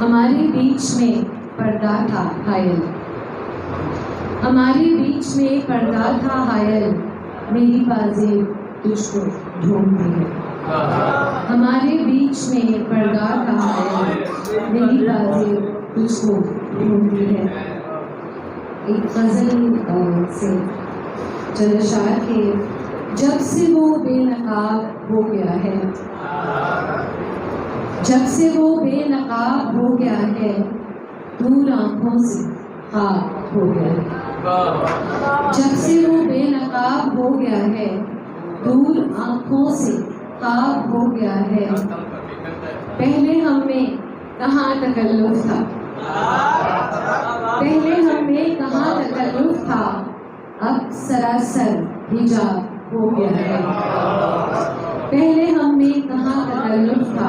हमारे बीच में पर्दा था हायल, हमारे बीच में पर्दा था हायल, मेरी बाजें तुझको ढूंढती है। हमारे बीच में पर्दा था हायल, मेरी बाजें तुझको ढूंढती है। एक गजल से चंद अशार के, जब से वो बेनकाब हो गया है, जब से वो बेनकाब हो गया है, दूर आंखों से खाब हो गया है। जब से वो बेनकाब हो गया है, दूर आंखों से खाब हो गया है। पहले हमें कहाँ तकल्लुफ था, पहले हमें कहाँ तकल्लुफ था, अब सरासर हिजाब हो गया है। पहले हमें कहाँ तकल्लुफ था,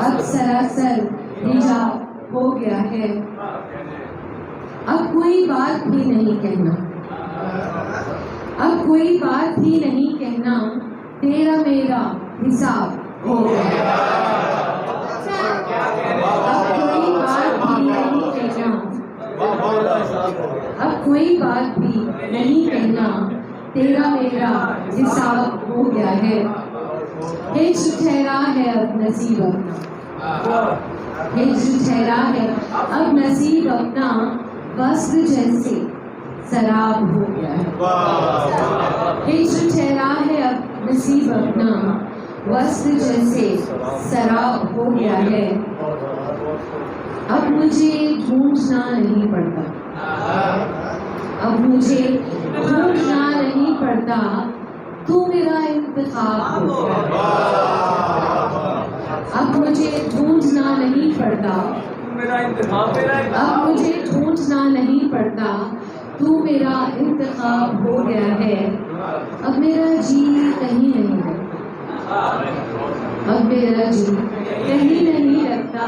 अब सरासर हिजाब हो गया है। अब कोई बात भी नहीं कहना, अब कोई बात भी नहीं कहना, तेरा मेरा हिसाब हो गया है। अब कोई बात भी नहीं कहना, अब कोई बात भी नहीं कहना, तेरा मेरा हिसाब हो गया है। हिज्र ठहरा है अब नसीब अपना, हिज्र ठहरा है अब नसीब अपना, वस्त्र जैसे शराब हो गया है। हिज्र ठहरा है अब नसीब अपना, वस्त्र जैसे शराब हो गया है। अब मुझे ढूंढना नहीं पड़ता, अब मुझे ढूंढना नहीं पड़ता, तू मेरा इंतखाब हो गया। अब मुझे ढूंढना नहीं पड़ता, अब मुझे ढूंढना नहीं पड़ता, तू मेरा इंतखाब हो गया है। अब मेरा जी कहीं नहीं लगता, अब मेरा जी कहीं नहीं लगता,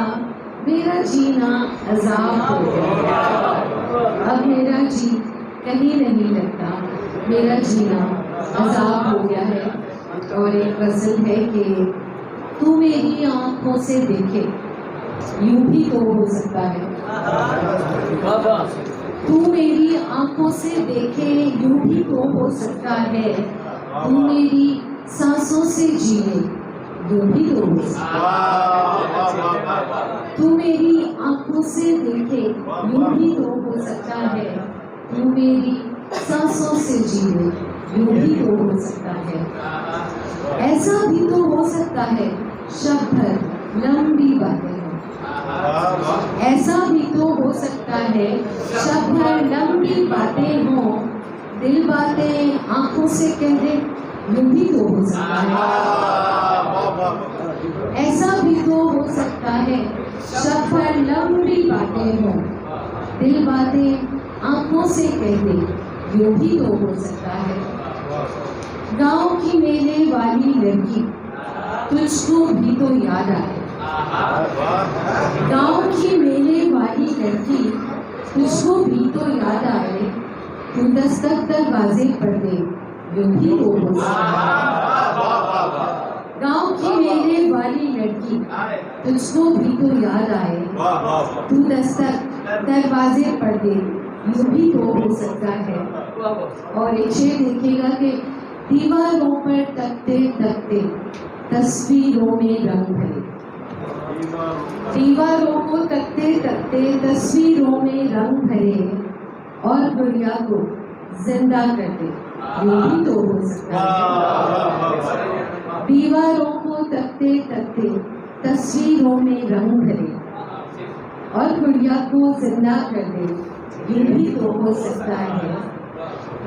मेरा जीना अजाब हो गया। अब मेरा जी कहीं नहीं लगता, मेरा जीना अजाब हो गया है। और एक गजल है कि तू मेरी आंखों से देखे, यूं भी तो हो सकता है। तू मेरी आंखों से देखे, यूं भी तो हो सकता है। तू मेरी सांसों से जीए, यूं भी तो हो सकता है। तू मेरी आंखों से देखे, यूं भी तो हो सकता है। तू मेरी सांसों से जीए, यूं भी तो हो सकता है। ऐसा भी तो हो सकता है शब भर लंबी बातें हों, ऐसा भी तो हो सकता है शब भर लंबी बातें हों, दिल बातें आंखों से कह दे, यूं भी तो हो सकता है। ऐसा भी तो हो सकता है शब भर लंबी बातें हों, दिल बातें आंखों से कह दे, यूं भी तो हो सकता है। गांव की मेले वाली लड़की तुझको भी तो याद आए, गांव की मेले वाली लड़की तुझको भी तो याद आए। तू दस्तक दरवाजे पर दे, यूं भी तो हो सकता है। गांव की मेले वाली लड़की तुझको भी तो याद आए। तू दस्तक दरवाजे पर दे, यूं भी तो हो सकता है। और एक शेर देखिएगा कि दीवारों पर तकते तकते तस्वीरों में रंग भरे, दीवारों को तकते तकते तस्वीरों में रंग भरे, और गुड़िया को जिंदा कर दे, ये भी तो हो सकता है। दीवारों को तकते तकते तस्वीरों में रंग भरे, और गुड़िया को जिंदा कर दे, ये भी तो हो सकता है।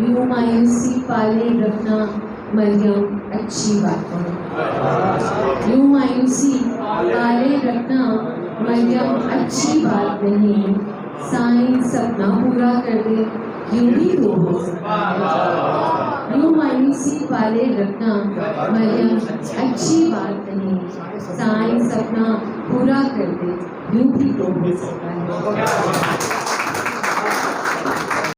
यूं मायूसी पाले रखना मरियम अच्छी बात है, यूं मायूसी पाले रखना मरियम अच्छी बात नहीं, साइंस सपना पूरा कर दे, यूं भी तो हो सकता है। यूं मायूसी पाले रखना मरियम अच्छी बात नहीं, साइंस सपना पूरा कर दे, यूं भी तो हो सकता है।